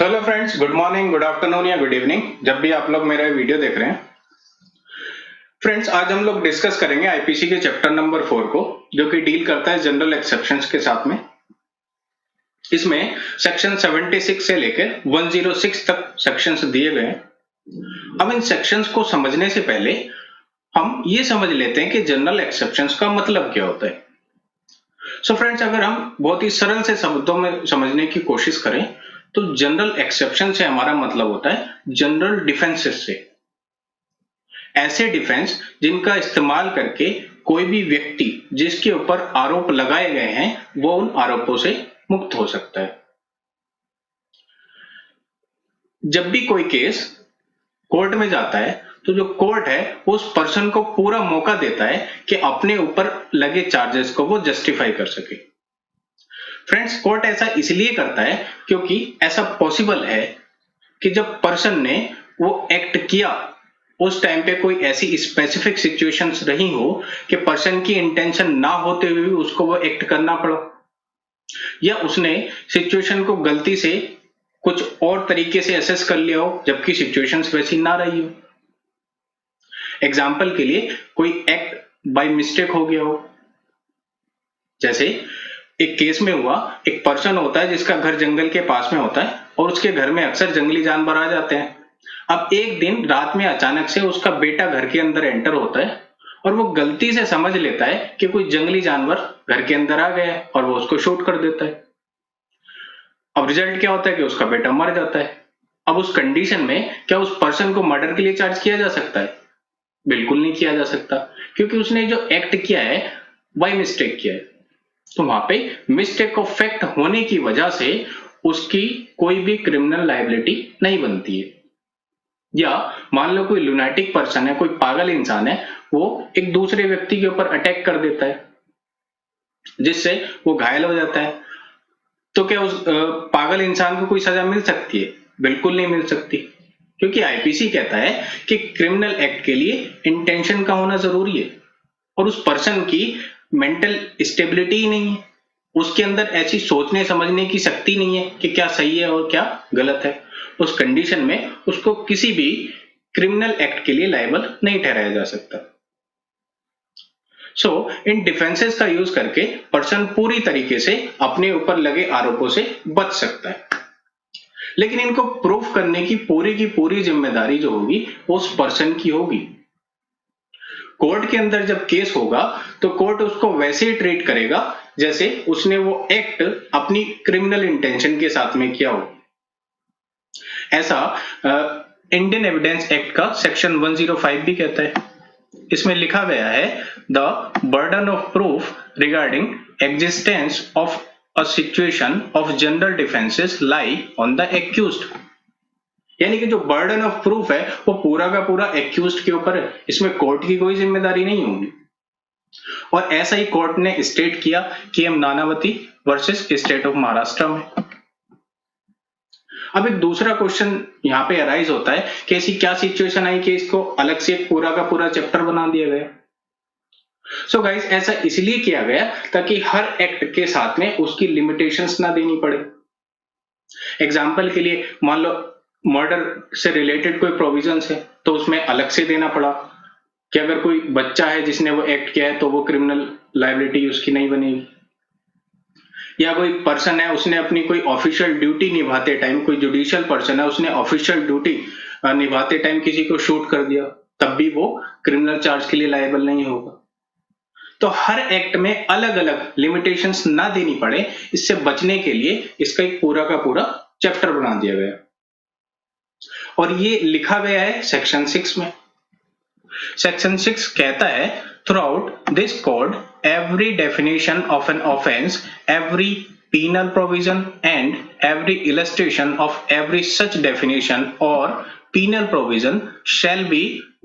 Hello friends, good morning, good afternoon या good evening, जब भी आप लोग मेरा वीडियो देख रहे हैं। फ्रेंड्स, आज हम लोग डिस्कस करेंगे आईपीसी के चैप्टर नंबर 4 को, जो कि डील करता है जनरल एक्सेप्शंस के साथ में। इसमें सेक्शन 76 से लेकर 106 तक सेक्शंस दिए गए हैं। अब इन सेक्शंस को समझने से पहले हम ये समझ लेते हैं कि जनरल एक्सेप्शंस का मतलब क्या होता है। सो फ्रेंड्स, अगर हम बहुत ही सरल से शब्दों में समझने की कोशिश करें तो जनरल एक्सेप्शन से हमारा मतलब होता है जनरल डिफेंसेस से। ऐसे डिफेंस जिनका इस्तेमाल करके कोई भी व्यक्ति जिसके ऊपर आरोप लगाए गए हैं वो उन आरोपों से मुक्त हो सकता है। जब भी कोई केस कोर्ट में जाता है तो जो कोर्ट है उस पर्सन को पूरा मौका देता है कि अपने ऊपर लगे चार्जेस को वो जस्टिफाई कर सके। फ्रेंड्स, कोर्ट ऐसा इसलिए करता है क्योंकि ऐसा पॉसिबल है कि जब पर्सन ने वो एक्ट किया उस टाइम पे कोई ऐसी स्पेसिफिक सिचुएशंस रही हो कि पर्सन की इंटेंशन ना होते हुए भी उसको वो एक्ट करना पड़ा, या उसने सिचुएशन को गलती से कुछ और तरीके से असेस कर लिया हो जबकि सिचुएशंस वैसी ना रही हो। एग्जाम्पल के लिए कोई एक्ट बाय मिस्टेक हो गया हो। जैसे एक केस में हुआ, एक पर्सन होता है जिसका घर जंगल के पास में होता है और उसके घर में अक्सर जंगली जानवर आ जाते हैं। अब एक दिन रात में अचानक से उसका बेटा घर के अंदर एंटर होता है और वो गलती से समझ लेता है कि कोई जंगली जानवर घर के अंदर आ गया है और वो उसको शूट कर देता है। अब रिजल्ट क्या होता है कि उसका बेटा मर जाता है। अब उस कंडीशन में क्या उस पर्सन को मर्डर के लिए चार्ज किया जा सकता है? बिल्कुल नहीं किया जा सकता, क्योंकि उसने जो एक्ट किया है बाय मिस्टेक किया है। तो वहां पे मिस्टेक ऑफ फैक्ट होने की वजह से उसकी कोई भी क्रिमिनल लायबिलिटी नहीं बनती है। या मान लो कोई लुनाटिक पर्सन है, कोई पागल इंसान है, वो एक दूसरे व्यक्ति के ऊपर अटैक कर देता है जिससे वो घायल हो जाता है, तो क्या उस पागल इंसान को कोई सजा मिल सकती है? बिल्कुल नहीं मिल सकती, क्योंकि आईपीसी कहता है कि क्रिमिनल एक्ट के लिए इंटेंशन का होना जरूरी है और उस पर्सन की मेंटल स्टेबिलिटी ही नहीं है, उसके अंदर ऐसी सोचने समझने की शक्ति नहीं है कि क्या सही है और क्या गलत है। उस कंडीशन में उसको किसी भी क्रिमिनल एक्ट के लिए लायबल नहीं ठहराया जा सकता। सो इन डिफेंसेस का यूज करके पर्सन पूरी तरीके से अपने ऊपर लगे आरोपों से बच सकता है, लेकिन इनको प्रूफ करने की पूरी जिम्मेदारी जो होगी वो उस पर्सन की होगी। कोर्ट के अंदर जब केस होगा तो कोर्ट उसको वैसे ही ट्रीट करेगा जैसे उसने वो एक्ट अपनी क्रिमिनल इंटेंशन के साथ में किया हो। ऐसा इंडियन एविडेंस एक्ट का सेक्शन 105 भी कहता है। इसमें लिखा गया है, the burden of proof regarding existence of a situation of general defences lie on the accused. यानी कि जो बर्डन ऑफ प्रूफ है वो पूरा का पूरा एक्यूज्ड के ऊपर है, इसमें कोर्ट की कोई जिम्मेदारी नहीं होगी। और ऐसा ही कोर्ट ने स्टेट किया कि M Nanavati versus State of Maharashtra में। अब एक दूसरा क्वेश्चन यहाँ पे अराइज होता है कि ऐसी क्या सिचुएशन आई कि इसको अलग से पूरा का पूरा चैप्टर बना दिया गया। सो गाइस, ऐसा इसलिए किया गया ताकि हर एक्ट के साथ में उसकी लिमिटेशंस ना देनी पड़े। एग्जाम्पल के लिए मान लो मर्डर से रिलेटेड कोई प्रोविजंस है तो उसमें अलग से देना पड़ा कि अगर कोई बच्चा है जिसने वो एक्ट किया है तो वो क्रिमिनल लायबिलिटी उसकी नहीं बनेगी। या कोई पर्सन है, उसने अपनी कोई ऑफिशियल ड्यूटी निभाते टाइम, कोई जुडिशियल पर्सन है, उसने ऑफिशियल ड्यूटी निभाते टाइम किसी को शूट कर दिया, तब भी वो क्रिमिनल चार्ज के लिए लायबल नहीं होगा। तो हर एक्ट में अलग अलग लिमिटेशंस ना देनी पड़े, इससे बचने के लिए इसका एक पूरा का पूरा चैप्टर बना दिया गया और ये लिखा गया है सेक्शन 6 में। सेक्शन 6 कहता है, throughout this code every definition of an offense, every penal provision and every illustration of every such definition or penal provision shall be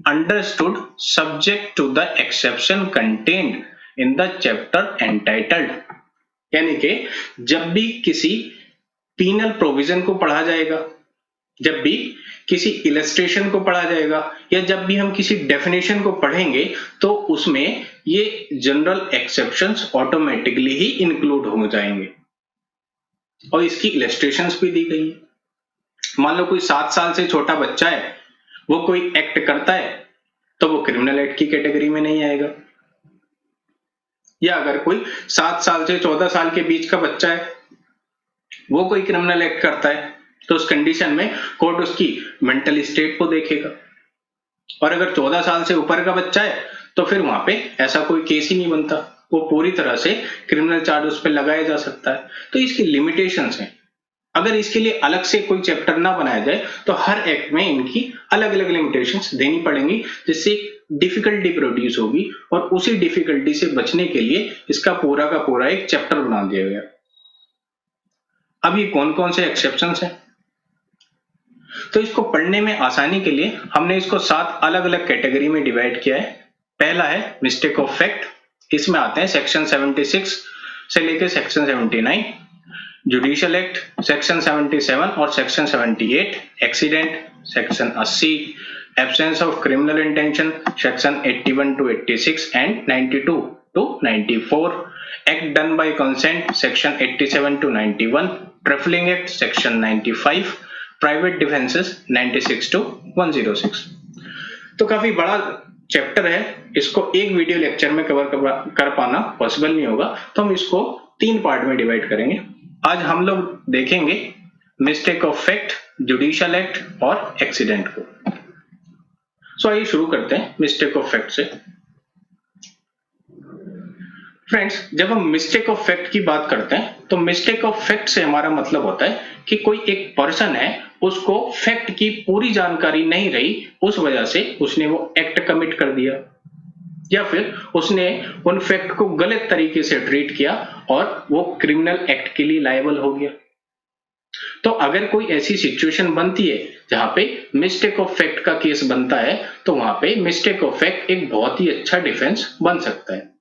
understood subject to the exception contained in the chapter entitled। यानी कि जब भी किसी penal provision को पढ़ा जाएगा, जब भी किसी इलस्ट्रेशन को पढ़ा जाएगा या जब भी हम किसी डेफिनेशन को पढ़ेंगे तो उसमें ये जनरल एक्सेप्शंस ऑटोमेटिकली ही इंक्लूड हो जाएंगे और इसकी इलस्ट्रेशंस भी दी गई है। मान लो कोई 7 साल से छोटा बच्चा है, वो कोई एक्ट करता है तो वो क्रिमिनल एक्ट की कैटेगरी में नहीं आएगा। या अगर कोई 7 साल से 14 साल के बीच का बच्चा है, वो कोई क्रिमिनल एक्ट करता है, तो उस कंडीशन में कोर्ट उसकी मेंटल स्टेट को देखेगा। और अगर 14 साल से ऊपर का बच्चा है तो फिर वहां पे ऐसा कोई केस ही नहीं बनता, वो पूरी तरह से क्रिमिनल चार्ज उस पर लगाया जा सकता है। तो इसकी लिमिटेशंस हैं। अगर इसके लिए अलग से कोई चैप्टर ना बनाया जाए तो हर एक्ट में इनकी अलग अलग लिमिटेशंस देनी पड़ेंगी, जिससे डिफिकल्टी प्रोड्यूस होगी और उसी डिफिकल्टी से बचने के लिए इसका पूरा का पूरा एक चैप्टर बना दिया गया। अब ये कौन कौन से एक्सेप्शंस हैं, तो इसको पढ़ने में आसानी के लिए हमने इसको 7 अलग अलग कैटेगरी में डिवाइड किया है। पहला है मिस्टेक ऑफ फैक्ट, इसमें आते हैं सेक्शन 76 से लेकर सेक्शन 79, जुडिशियल एक्ट सेक्शन 77 और section 78, accident section 80, absence of criminal intention section 81 to 86 and 92 to 94, act done by consent section 87 to 91, trifling act section 95, private defences 96 to 106। तो काफी बड़ा chapter है, इसको एक वीडियो लेक्चर में कवर कर पाना पॉसिबल नहीं होगा, तो हम इसको 3 पार्ट में डिवाइड करेंगे। आज हम लोग देखेंगे mistake of fact, judicial act और एक्सीडेंट को। सो आइए शुरू करते हैं मिस्टेक ऑफ फैक्ट से। फ्रेंड्स, जब हम मिस्टेक ऑफ फैक्ट की बात करते हैं तो मिस्टेक ऑफ फैक्ट से हमारा मतलब होता है कि कोई एक पर्सन है, उसको फैक्ट की पूरी जानकारी नहीं रही, उस वजह से उसने वो एक्ट कमिट कर दिया, या फिर उसने उन फैक्ट को गलत तरीके से ट्रीट किया और वो क्रिमिनल एक्ट के लिए लायबल हो गया। तो अगर कोई ऐसी सिचुएशन बनती है जहां पे मिस्टेक ऑफ फैक्ट का केस बनता है, तो वहां पे मिस्टेक ऑफ फैक्ट एक बहुत ही अच्छा डिफेंस बन सकता है।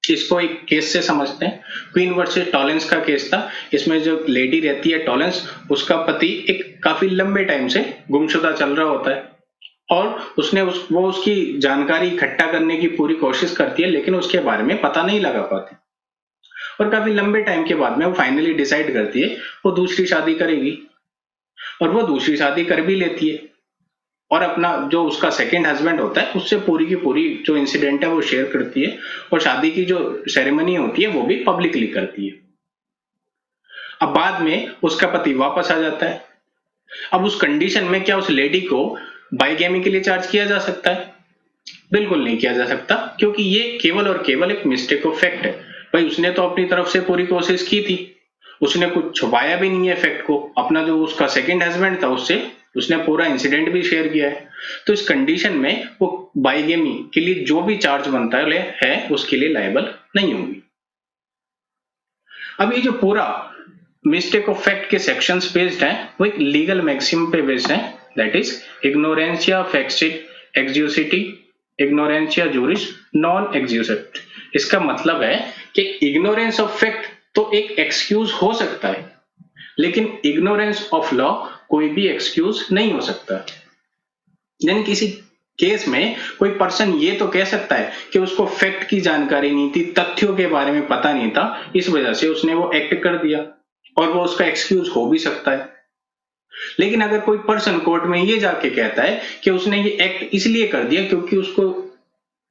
इसको एक केस से समझते हैं। क्वीन वर्सेस टॉलेंस का केस था। इसमें जो लेडी रहती है टॉलेंस, उसका पति एक काफी लंबे टाइम से गुमशुदा चल रहा होता है और वो उसकी जानकारी इकट्ठा करने की पूरी कोशिश करती है, लेकिन उसके बारे में पता नहीं लगा पाती। और काफी लंबे टाइम के बाद में वो फाइनली डिसाइड करती है वो दूसरी शादी करेगी, और वो दूसरी शादी कर भी लेती है और अपना जो उसका सेकंड हस्बैंड होता है उससे पूरी की पूरी जो इंसिडेंट है वो शेयर करती है, और शादी की जो सेरेमनी होती है वो भी पब्लिकली करती है। अब बाद में उसका पति वापस आ जाता है। अब उस कंडीशन में क्या उस लेडी को बाइगेमी के लिए चार्ज किया जा सकता है? बिल्कुल नहीं किया जा सकता, क्योंकि ये केवल और केवल एक मिस्टेक ऑफ फैक्ट है। भाई उसने तो अपनी तरफ से पूरी कोशिश की थी, उसने कुछ छुपाया भी नहीं है फैक्ट को, अपना जो उसका सेकंड हस्बैंड था उससे उसने पूरा इंसिडेंट भी शेयर किया है। तो इस कंडीशन में वो बाइगेमी के लिए जो भी चार्ज बनता है उसके लिए लायबल नहीं होगी। अब ये जो पूरा मिस्टेक ऑफ फैक्ट के सेक्शंस बेस्ड हैं वो एक लीगल मैक्सिम पे बेस्ड हैं, दैट इज इग्नोरेंशिया फैक्सिट एक्सक्यूसिटी, इग्नोरेंशिया जूरिस नॉन एक्सक्यूसिट। इसका मतलब है कि इग्नोरेंस ऑफ फैक्ट तो एक एक्सक्यूज हो सकता है, लेकिन इग्नोरेंस ऑफ लॉ कोई भी एक्सक्यूज नहीं हो सकता। यानी किसी केस में कोई पर्सन ये तो कह सकता है कि उसको फैक्ट की जानकारी नहीं थी, तथ्यों के बारे में पता नहीं था, इस वजह से उसने वो एक्ट कर दिया, और वो उसका एक्सक्यूज हो भी सकता है। लेकिन अगर कोई पर्सन कोर्ट में ये जाके कहता है कि उसने ये एक्ट इसलिए कर दिया क्योंकि उसको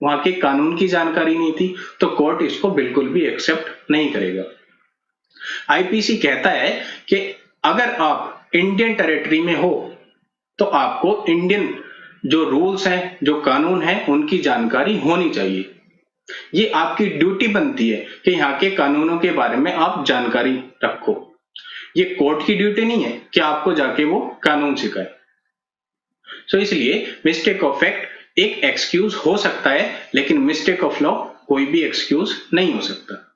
वहां के कानून की जानकारी नहीं थी, तो कोर्ट इसको बिल्कुल भी एक्सेप्ट नहीं करेगा। आईपीसी कहता है कि अगर आप इंडियन टेरिटरी में हो तो आपको इंडियन जो रूल्स हैं, जो कानून हैं, उनकी जानकारी होनी चाहिए। ये आपकी ड्यूटी बनती है कि यहाँ के कानूनों के बारे में आप जानकारी रखो। ये कोर्ट की ड्यूटी नहीं है कि आपको जाके वो कानून सिखाए। सो इसलिए मिस्टेक ऑफ फैक्ट एक एक्सक्यूज हो सकता है, लेकिन मिस्टेक ऑफ लॉ कोई भी एक्सक्यूज नहीं हो सकता।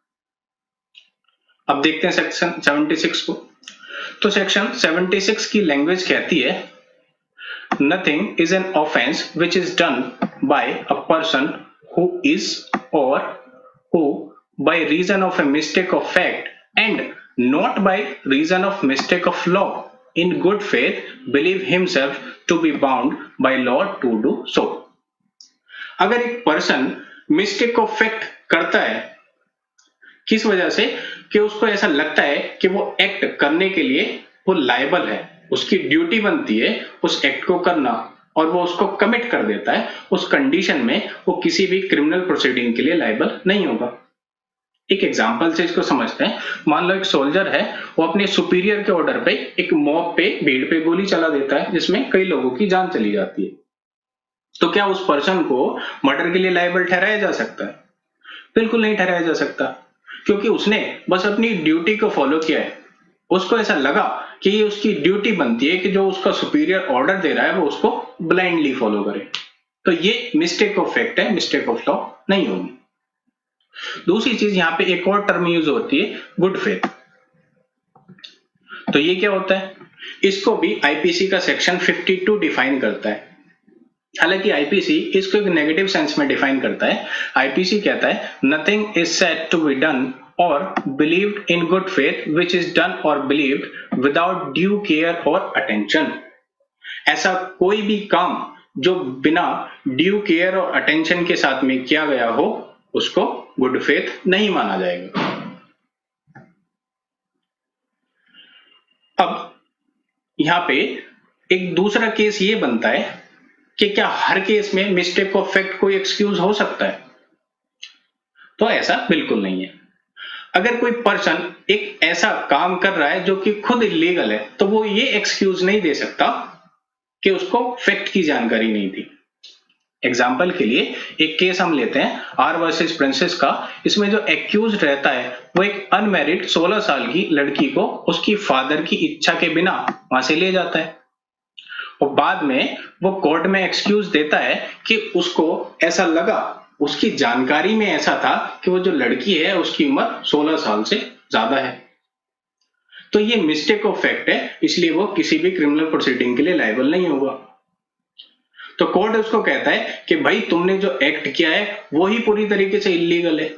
अब देखते हैं सेक्शन 76 को। तो सेक्शन 76 की लैंग्वेज कहती है, nothing is an offence which is done by a person who is or who by reason of a mistake of fact and not by reason of mistake of law in good faith believe himself to be bound by law to do so। अगर एक person mistake of fact करता है, किस वजह से? कि उसको ऐसा लगता है कि वो एक्ट करने के लिए वो लायबल है, उसकी ड्यूटी बनती है उस एक्ट को करना और वो उसको कमिट कर देता है, उस कंडीशन में वो किसी भी क्रिमिनल प्रोसीडिंग के लिए लायबल नहीं होगा। एक एग्जांपल से इसको समझते हैं। मान लो एक सोल्जर है, वो अपने सुपीरियर के ऑर्डर पे एक मॉब पे, भीड़ पे गोली चला देता है जिसमें कई लोगों की जान चली जाती है। तो क्या उस पर्सन को मर्डर के लिए लायबल ठहराया जा सकता है? बिल्कुल नहीं ठहराया जा सकता, क्योंकि उसने बस अपनी ड्यूटी को फॉलो किया है। उसको ऐसा लगा कि ये उसकी ड्यूटी बनती है कि जो उसका सुपीरियर ऑर्डर दे रहा है वो उसको ब्लाइंडली फॉलो करे। तो ये मिस्टेक ऑफ फैक्ट है, मिस्टेक ऑफ लॉ नहीं होगी। दूसरी चीज, यहां पे एक और टर्म यूज होती है, गुड फेथ। तो ये क्या होता है? इसको भी आईपीसी का सेक्शन 52 डिफाइन करता है। हालांकि आईपीसी इसको एक नेगेटिव सेंस में डिफाइन करता है। आईपीसी कहता है nothing is said to be done or believed in good faith which is done or believed without due care or attention। ऐसा कोई भी काम जो बिना ड्यू केयर और अटेंशन के साथ में किया गया हो उसको गुड फेथ नहीं माना जाएगा। अब यहां पे एक दूसरा केस ये बनता है कि क्या हर केस में मिस्टेक ऑफ फैक्ट कोई एक्सक्यूज हो सकता है? तो ऐसा बिल्कुल नहीं है। अगर कोई पर्सन एक ऐसा काम कर रहा है जो कि खुद इलीगल है, तो वो ये एक्सक्यूज नहीं दे सकता कि उसको फैक्ट की जानकारी नहीं थी। एग्जाम्पल के लिए एक केस हम लेते हैं आर वर्सेस प्रिंसेस का। इसमें जो एक्यूज रहता है वो एक अनमैरिड 16 साल की लड़की को उसकी फादर की इच्छा के बिना वहां से ले जाता है, और बाद में वो कोर्ट में एक्सक्यूज देता है कि उसको ऐसा लगा, उसकी जानकारी में ऐसा था कि वो जो लड़की है उसकी उम्र 16 साल से ज्यादा है। तो ये मिस्टेक ऑफ फैक्ट है, इसलिए वो किसी भी क्रिमिनल प्रोसीडिंग के लिए लायबल नहीं होगा। तो कोर्ट उसको कहता है कि भाई तुमने जो एक्ट किया है वो ही पूरी तरीके से इलीगल है।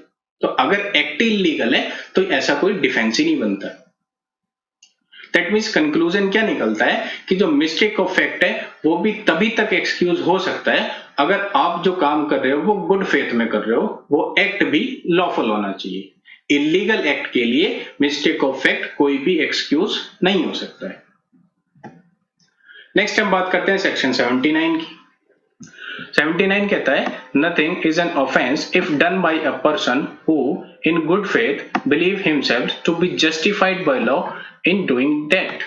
तो अगर एक्ट इलीगल है तो ऐसा कोई डिफेंस ही नहीं बनता। दैट मीन्स कंक्लूजन क्या निकलता है कि जो मिस्टेक ऑफ फैक्ट है वो भी तभी तक एक्सक्यूज हो सकता है अगर आप जो काम कर रहे हो वो गुड फेथ में कर रहे हो, वो एक्ट भी लॉफुल होना चाहिए। इलीगल एक्ट के लिए मिस्टेक ऑफ फैक्ट कोई भी एक्सक्यूज नहीं हो सकता है। नेक्स्ट हम बात करते हैं सेक्शन 79 की। 79 कहता है nothing is an offence if done by a person who in good faith believe himself to be justified by law in doing that.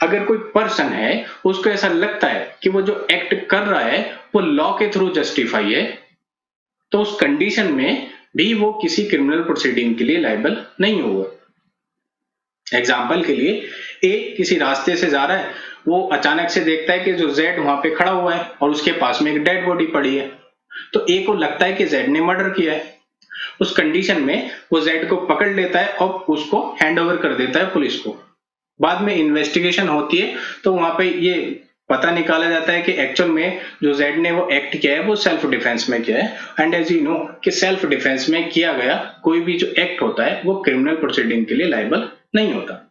अगर कोई पर्सन है उसको ऐसा लगता है कि वो जो एक्ट कर रहा है वो लॉ के थ्रू जस्टिफाई है, तो उस कंडीशन में भी वो किसी क्रिमिनल प्रोसीडिंग के लिए लायबल नहीं होगा। एग्जाम्पल के लिए ए किसी रास्ते से जा रहा है, वो अचानक से देखता है कि जो जेड वहां पे खड़ा हुआ है और उसके पास में एक डेड बॉडी पड़ी है। तो ए को लगता है कि जेड ने मर्डर किया है। उस कंडीशन में वो जेड को पकड़ लेता है और उसको हैंड ओवर कर देता है पुलिस को। बाद में इन्वेस्टिगेशन होती है तो वहां पे ये पता निकाला जाता है कि एक्चुअल में जो जेड ने वो एक्ट किया है वो सेल्फ डिफेंस में किया है। एंड एज यू नो कि सेल्फ डिफेंस में किया गया कोई भी जो एक्ट होता है वो क्रिमिनल प्रोसीडिंग के लिए लायबल नहीं होता।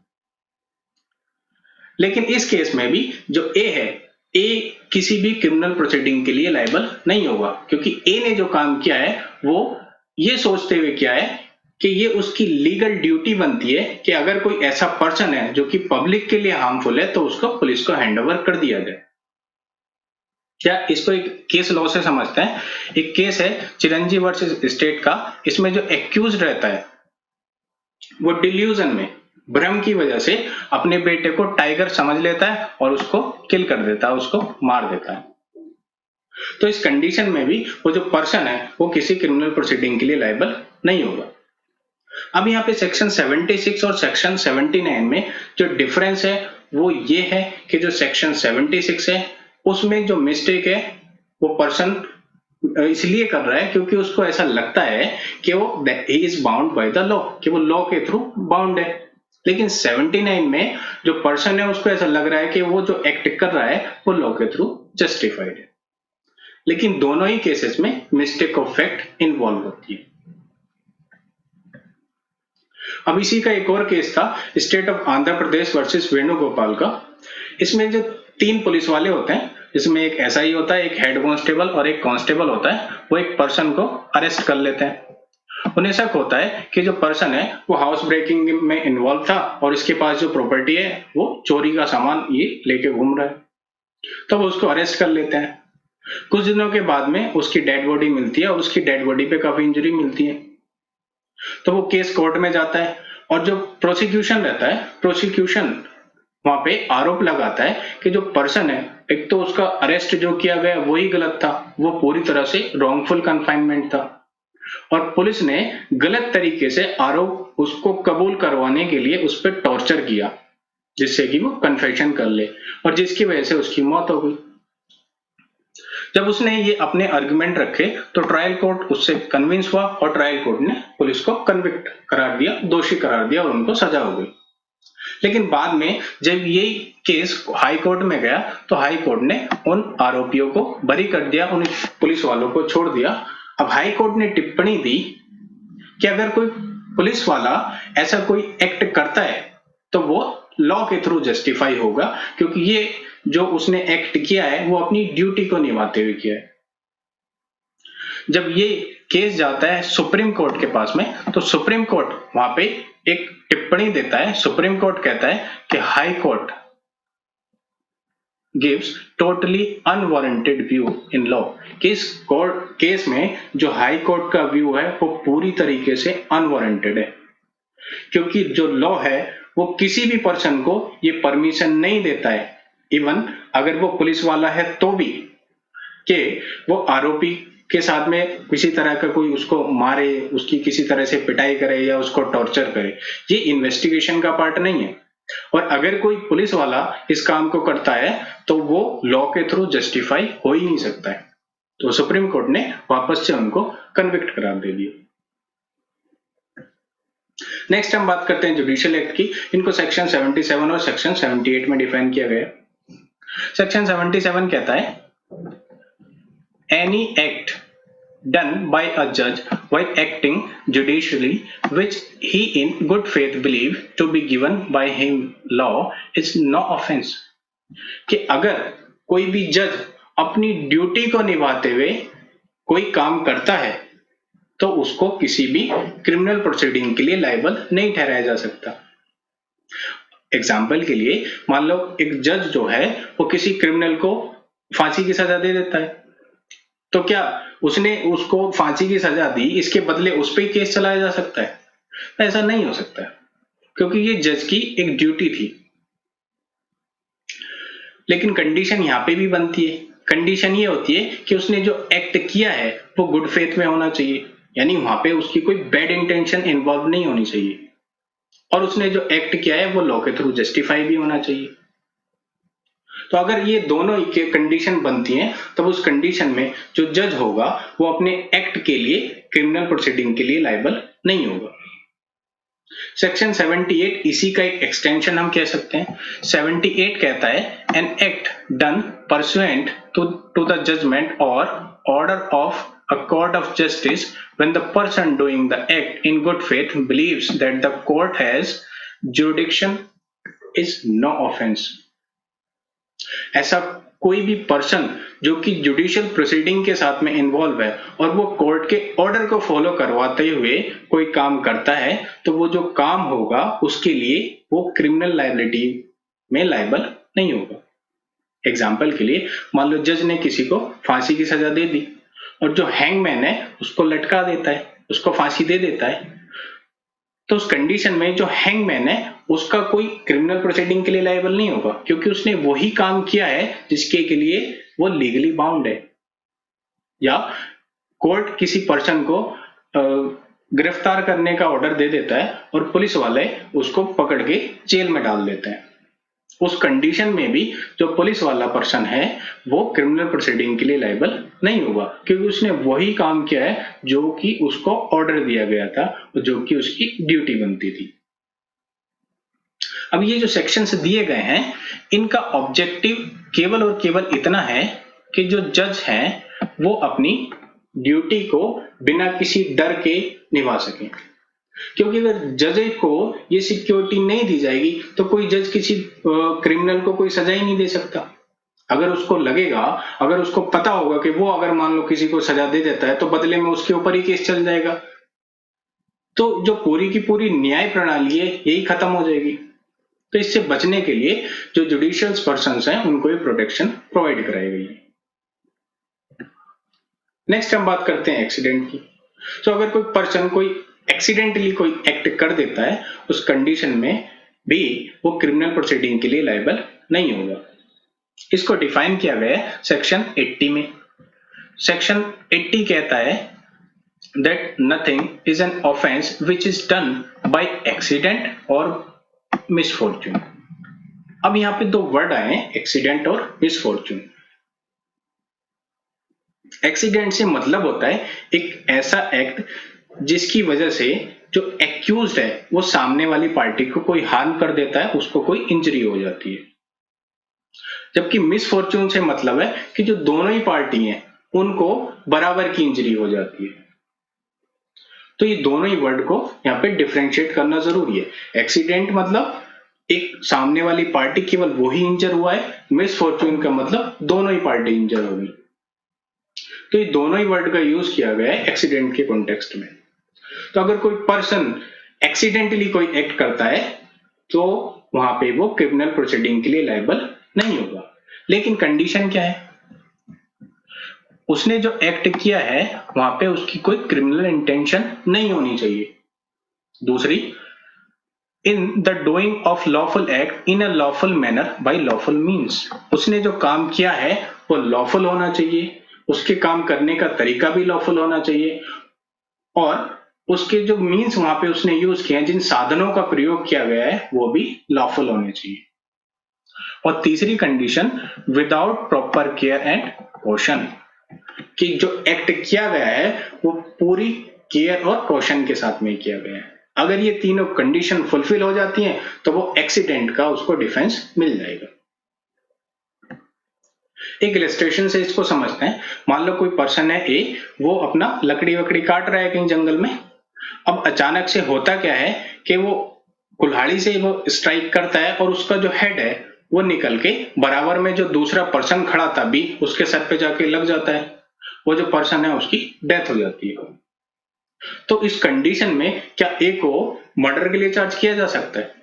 लेकिन इस केस में भी जो ए है, ए किसी भी क्रिमिनल प्रोसीडिंग के लिए लायबल नहीं होगा, क्योंकि ए ने जो काम किया है वो ये सोचते हुए किया है कि ये उसकी लीगल ड्यूटी बनती है कि अगर कोई ऐसा पर्सन है जो कि पब्लिक के लिए हार्मफुल है तो उसको पुलिस को हैंडओवर कर दिया जाए। क्या इसको एक केस लॉ से समझते हैं। एक केस है चिरंजी वर्सेस स्टेट का। इसमें जो एक्यूज रहता है वो डिल्यूजन में, भ्रम की वजह से अपने बेटे को टाइगर समझ लेता है और उसको किल कर देता है, उसको मार देता है। तो इस कंडीशन में भी वो जो पर्सन है वो किसी क्रिमिनल प्रोसीडिंग के लिए लायबल नहीं होगा। अब यहाँ पे सेक्शन 76 और सेक्शन 79 में जो डिफरेंस है वो ये है कि जो सेक्शन 76 है उसमें जो मिस्टेक है वो पर्सन इसलिए कर रहा है क्योंकि उसको ऐसा लगता है कि वो he is bound by the law, कि वो लॉ के थ्रू बाउंड है। लेकिन 79 में जो पर्सन है उसको ऐसा लग रहा है कि वो जो एक्ट कर रहा है वो लॉ के थ्रू जस्टिफाइड है। लेकिन दोनों ही केसेस में मिस्टेक ऑफ फैक्ट इन्वॉल्व होती है। अब इसी का एक और केस था state of Andhra Pradesh versus Venugopal का। इसमें जो 3 पुलिस वाले होते हैं, इसमें एक एसआई होता है, एक हेड कांस्टेबल और एक कांस्टेबल होता है, वो एक पर्सन को अरेस्ट कर लेते हैं उन्हें शक होता है कि जो पर्सन है वो हाउस ब्रेकिंग में इन्वॉल्व था और इसके पास जो प्रॉपर्टी है वो चोरी का सामान ये लेके घूम रहा है, तो वो उसको अरेस्ट कर लेते हैं। कुछ दिनों के बाद में उसकी डेड बॉडी मिलती है और उसकी डेड बॉडी पे काफी इंजरी मिलती है, तो वो केस कोर्ट में जाता है और जो प्रोसिक्यूशन रहता है, प्रोसिक्यूशन वहां पे आरोप लगाता है कि जो पर्सन है, एक तो उसका अरेस्ट जो किया गया वही गलत था, वो पूरी तरह से रॉन्गफुल कन्फाइनमेंट था, और पुलिस ने गलत तरीके से आरोप उसको कबूल करवाने के लिए उस पर टॉर्चर किया, जिससे कि वो कन्फेशन कर ले, और जिसकी वजह से उसकी मौत हो गई। जब उसने ये अपने आर्गुमेंट रखे तो ट्रायल कोर्ट उससे कन्विंस हुआ और ट्रायल कोर्ट ने पुलिस को कन्विक्ट करार दिया, दोषी करार दिया और उनको सजा हो गई। लेकिन बाद में जब ये केस हाई कोर्ट में गया तो हाई कोर्ट ने उन आरोपियों को बरी कर दिया, उन पुलिस वालों को छोड़ दिया। अब हाई कोर्ट ने टिप्पणी दी कि अगर कोई पुलिस वाला ऐसा कोई एक्ट करता है तो वो लॉ के थ्रू जस्टिफाई होगा, क्योंकि ये जो उसने एक्ट किया है वो अपनी ड्यूटी को निभाते हुए किया है। जब ये केस जाता है सुप्रीम कोर्ट के पास में तो सुप्रीम कोर्ट वहां पे एक टिप्पणी देता है। सुप्रीम कोर्ट कहता है कि high court gives totally unwarranted view in law, कि इस केस में जो हाई कोर्ट का व्यू है वो पूरी तरीके से अनवारंटेड है, क्योंकि जो लॉ है वो किसी भी पर्सन को ये परमिशन नहीं देता है, इवन अगर वो पुलिस वाला है तो भी, कि वो आरोपी के साथ में किसी तरह का कोई उसको मारे, उसकी किसी तरह से पिटाई करे या उसको टॉर्चर करे। ये इन्वेस्टिगेशन का पार्ट नहीं है, और अगर कोई पुलिस वाला इस काम को करता है तो वो लॉ के थ्रू जस्टिफाई हो ही नहीं सकता है। तो सुप्रीम कोर्ट ने वापस से उनको कन्विक्ट करार दे दिया। नेक्स्ट हम बात करते हैं जुडिशियल एक्ट की। इनको सेक्शन 77 और सेक्शन 78 में डिफाइन किया गया। सेक्शन 77 कहता है any act done by a judge while acting judicially which he in good faith believe to be given by him law is no offense, कि अगर कोई भी जज अपनी ड्यूटी को निभाते हुए कोई काम करता है तो उसको किसी भी क्रिमिनल प्रोसीडिंग के लिए लायबल नहीं ठहराया जा सकता। एग्जाम्पल के लिए मान लो एक जज जो है वो किसी क्रिमिनल को फांसी की सजा दे देता है, तो क्या उसने उसको फांसी की सजा दी, इसके बदले उस पर केस चलाया जा सकता है? ऐसा नहीं हो सकता है, क्योंकि ये जज की एक ड्यूटी थी। लेकिन कंडीशन यहां पे भी बनती है। कंडीशन ये होती है कि उसने जो एक्ट किया है वो गुड फेथ में होना चाहिए, यानी वहां पे उसकी कोई बैड इंटेंशन इन्वॉल्व नहीं होनी चाहिए, और उसने जो एक्ट किया है वो लॉ के थ्रू जस्टिफाई भी होना चाहिए। तो अगर ये दोनों के कंडीशन बनती हैं तब उस कंडीशन में जो जज होगा वो अपने एक्ट के लिए क्रिमिनल प्रोसीडिंग के लिए लायबल नहीं होगा। सेक्शन 78 इसी का एक एक्सटेंशन हम कह सकते हैं। 78 कहता है an act done pursuant to the judgment or order of a court of justice when the person doing the act in good faith believes that the court has jurisdiction is no offense। ऐसा कोई भी person जो कि judicial proceeding के साथ में involve है और वो कोर्ट के ऑर्डर को फॉलो करवाते हुए कोई काम करता है तो वो जो काम होगा उसके लिए वो क्रिमिनल लायबिलिटी में लायबल नहीं होगा। एग्जाम्पल के लिए मान लो जज ने किसी को फांसी की सजा दे दी और जो हैंगमैन है उसको लटका देता है, उसको फांसी दे देता है, तो उस कंडीशन में जो हैंगमैन है उसका कोई क्रिमिनल प्रोसीडिंग के लिए लायबल नहीं होगा, क्योंकि उसने वही काम किया है जिसके के लिए वो लीगली बाउंड है। या कोर्ट किसी पर्सन को गिरफ्तार करने का ऑर्डर दे देता है और पुलिस वाले उसको पकड़ के जेल में डाल देते हैं, उस कंडीशन में भी जो पुलिस वाला पर्सन है वो क्रिमिनल प्रोसीडिंग के लिए लायबल नहीं होगा, क्योंकि उसने वही काम किया है जो कि उसको ऑर्डर दिया गया था और जो कि उसकी ड्यूटी बनती थी। अब ये जो सेक्शंस दिए गए हैं इनका ऑब्जेक्टिव केवल और केवल इतना है कि जो जज हैं वो अपनी ड्यूटी को बिना किसी डर के निभा सकें, क्योंकि अगर जज को ये सिक्योरिटी नहीं दी जाएगी तो कोई जज किसी क्रिमिनल को कोई सजा ही नहीं दे सकता। अगर उसको लगेगा, अगर उसको पता होगा कि वो अगर मान लो किसी को सजा दे देता है तो बदले में उसके ऊपर ही केस चल जाएगा, तो जो पूरी की पूरी न्याय प्रणाली है यही खत्म हो जाएगी। तो इससे बचने के लिए जो जुडिशियल पर्सन्स हैं उनको ये प्रोटेक्शन प्रोवाइड कराई गई है। नेक्स्ट हम बात करते हैं एक्सीडेंट की। तो अगर कोई पर्सन कोई एक्सीडेंटली कोई एक्ट कर देता है उस कंडीशन में भी वो क्रिमिनल प्रोसीडिंग के लिए लायबल नहीं होगा। इसको डिफाइन किया गया है सेक्शन 80 में। सेक्शन 80 कहता है that nothing is an offense which is done by accident or misfortune। अब यहां पे दो वर्ड आए हैं, एक्सीडेंट और मिसफॉर्चून। एक्सीडेंट से मतलब होता है एक ऐसा एक्ट जिसकी वजह से जो एक्यूज्ड है वो सामने वाली पार्टी को कोई हार्म कर देता है, उसको कोई इंजरी हो जाती है। जबकि मिसफॉर्चून से मतलब है कि जो दोनों ही पार्टी हैं उनको बराबर की इंजरी हो जाती है। तो ये दोनों ही वर्ड को यहाँ पे डिफरेंशिएट करना जरूरी है। एक्सीडेंट मतलब एक सामने वाली पार्टी केवल वो ही इंजर हुआ है, मिसफॉर्चून का मतलब दोनों ही पार्टी इंजर होगी। तो ये दोनों ही वर्ड का यूज किया गया है एक्सीडेंट के कॉन्टेक्स्ट में। तो अगर कोई पर्सन एक्सीडेंटली कोई एक्ट करता है तो वहां पे वो क्रिमिनल प्रोसीडिंग के लिए लायबल नहीं होगा। लेकिन कंडीशन क्या है, उसने जो एक्ट किया है वहां पे उसकी कोई क्रिमिनल इंटेंशन नहीं होनी चाहिए। दूसरी, in the doing of lawful act in a lawful manner by lawful means. उसने जो काम किया है वो लॉफुल होना चाहिए, उसके काम करने का तरीका भी लॉफुल होना चाहिए और उसके जो मीन्स वहां पे उसने यूज किए हैं, जिन साधनों का प्रयोग किया गया है वो भी लॉफुल होने चाहिए। और तीसरी condition, without proper care and caution, कि जो एक्ट किया गया है वो पूरी केयर और कॉशन के साथ में किया गया है। अगर ये तीनों कंडीशन फुलफिल हो जाती हैं तो वो एक्सीडेंट का उसको डिफेंस मिल जाएगा। एक इलस्ट्रेशन से इसको समझते हैं। मान लो कोई पर्सन है ए, वो अपना लकड़ी वकड़ी काट रहा है कहीं जंगल में। अब अचानक से होता क्या है कि वो कुल्हाड़ी से वो स्ट्राइक करता है और उसका जो हेड है वो निकल के बराबर में जो दूसरा पर्सन खड़ा था बी, उसके सर पे जाके लग जाता है। वो जो पर्सन है उसकी डेथ हो जाती है। तो इस कंडीशन में क्या ए को मर्डर के लिए चार्ज किया जा सकता है?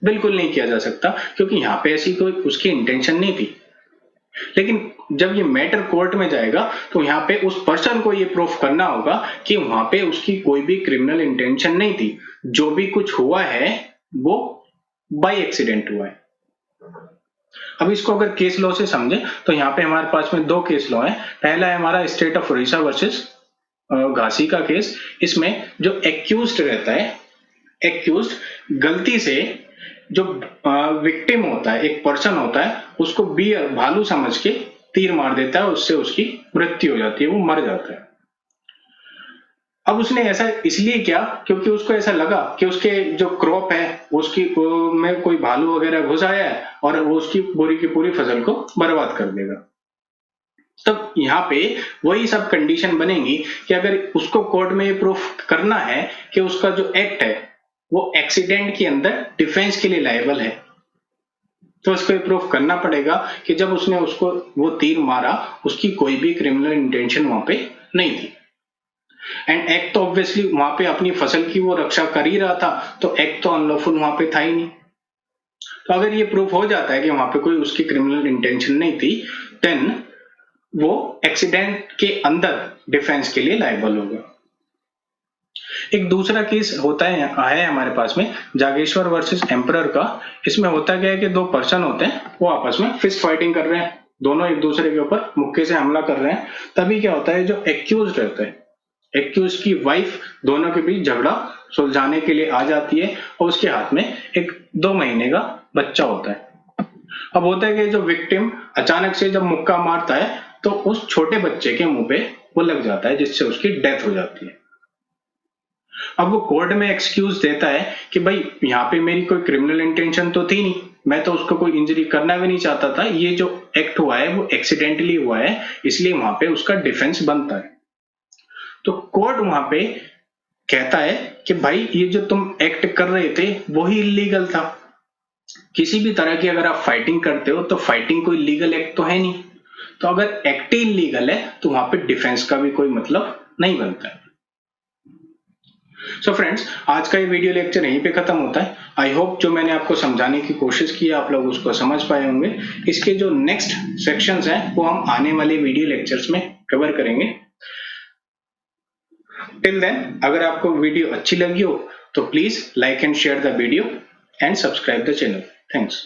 बिल्कुल नहीं किया जा सकता, क्योंकि यहां पे ऐसी कोई उसकी इंटेंशन नहीं थी। लेकिन जब ये मैटर कोर्ट में जाएगा तो यहाँ पे उस पर्सन को ये प्रूफ करना होगा कि वहां पे उसकी कोई भी क्रिमिनल इंटेंशन नहीं थी। जो भी कुछ हुआ है वो बाय एक्सीडेंट हुआ है। अब इसको अगर केस लॉ से समझे तो यहाँ पे हमारे पास में दो केस लॉ है। पहला है हमारा स्टेट ऑफ उड़ीसा वर्सेस घासी का केस। इसमें जो एक्यूज्ड रहता है, एक्यूज्ड गलती से जो विक्टिम होता है, एक पर्सन होता है, उसको बियर भालू समझ के तीर मार देता है, उससे उसकी मृत्यु हो जाती है, वो मर जाता है। अब उसने ऐसा इसलिए किया क्योंकि उसको ऐसा लगा कि उसके जो क्रॉप है उसकी में कोई भालू वगैरह घुस आया है और वो उसकी पूरी की पूरी फसल को बर्बाद कर देगा। तब यहाँ पे वही सब कंडीशन बनेंगी कि अगर उसको कोर्ट में ये प्रूफ करना है कि उसका जो एक्ट है वो एक्सीडेंट के अंदर डिफेंस के लिए लायबल है, तो उसको ये प्रूफ करना पड़ेगा कि जब उसने उसको वो तीर मारा उसकी कोई भी क्रिमिनल इंटेंशन वहां पे नहीं थी। एंड एक्ट तो ऑब्वियसली वहां पे अपनी फसल की वो रक्षा कर ही रहा था, तो एक्ट तो अनलॉफुल वहां पे था ही नहीं। तो अगर ये प्रूफ हो जाता है कि वहां पे कोई उसकी क्रिमिनल इंटेंशन नहीं थी, देन वो एक्सीडेंट के अंदर डिफेंस के लिए लायबल होगा। एक दूसरा केस होता है हमारे पास में जागेश्वर वर्सेस एम्परर का। इसमें होता क्या है कि दो पर्सन होते हैं, वो आपस में फिस्ट फाइटिंग कर रहे हैं, दोनों एक दूसरे के ऊपर मुक्के से हमला कर रहे हैं। तभी क्या होता है, जो एक्यूज्ड रहता है, एक्यूज्ड की वाइफ दोनों के बीच झगड़ा सुलझाने के लिए आ जाती है और उसके हाथ में एक 2 महीने का बच्चा होता है। अब होता है कि जो विक्टिम अचानक से जब मुक्का मारता है तो उस छोटे बच्चे के मुंह पे वो लग जाता है, जिससे उसकी डेथ हो जाती है। अब वो कोर्ट में एक्सक्यूज देता है कि भाई यहाँ पे मेरी कोई क्रिमिनल इंटेंशन तो थी नहीं, मैं तो उसको कोई इंजरी करना भी नहीं चाहता था, ये जो एक्ट हुआ है वो एक्सीडेंटली हुआ है, इसलिए वहां पे उसका डिफेंस बनता है। तो कोर्ट वहां पे कहता है कि भाई ये जो तुम एक्ट कर रहे थे वो ही इलीगल था। किसी भी तरह की अगर आप फाइटिंग करते हो तो फाइटिंग कोई लीगल एक्ट तो है नहीं, तो अगर एक्ट ही इलीगल है तो वहां पे डिफेंस का भी कोई मतलब नहीं बनता है। सो फ्रेंड्स, आज का ये वीडियो लेक्चर यहीं पे खत्म होता है। आई होप जो मैंने आपको समझाने की कोशिश की आप लोग उसको समझ पाए होंगे। इसके जो नेक्स्ट सेक्शंस हैं वो हम आने वाले वीडियो लेक्चर्स में कवर करेंगे। टिल देन, अगर आपको वीडियो अच्छी लगी हो तो please like and share the video and subscribe the channel. Thanks.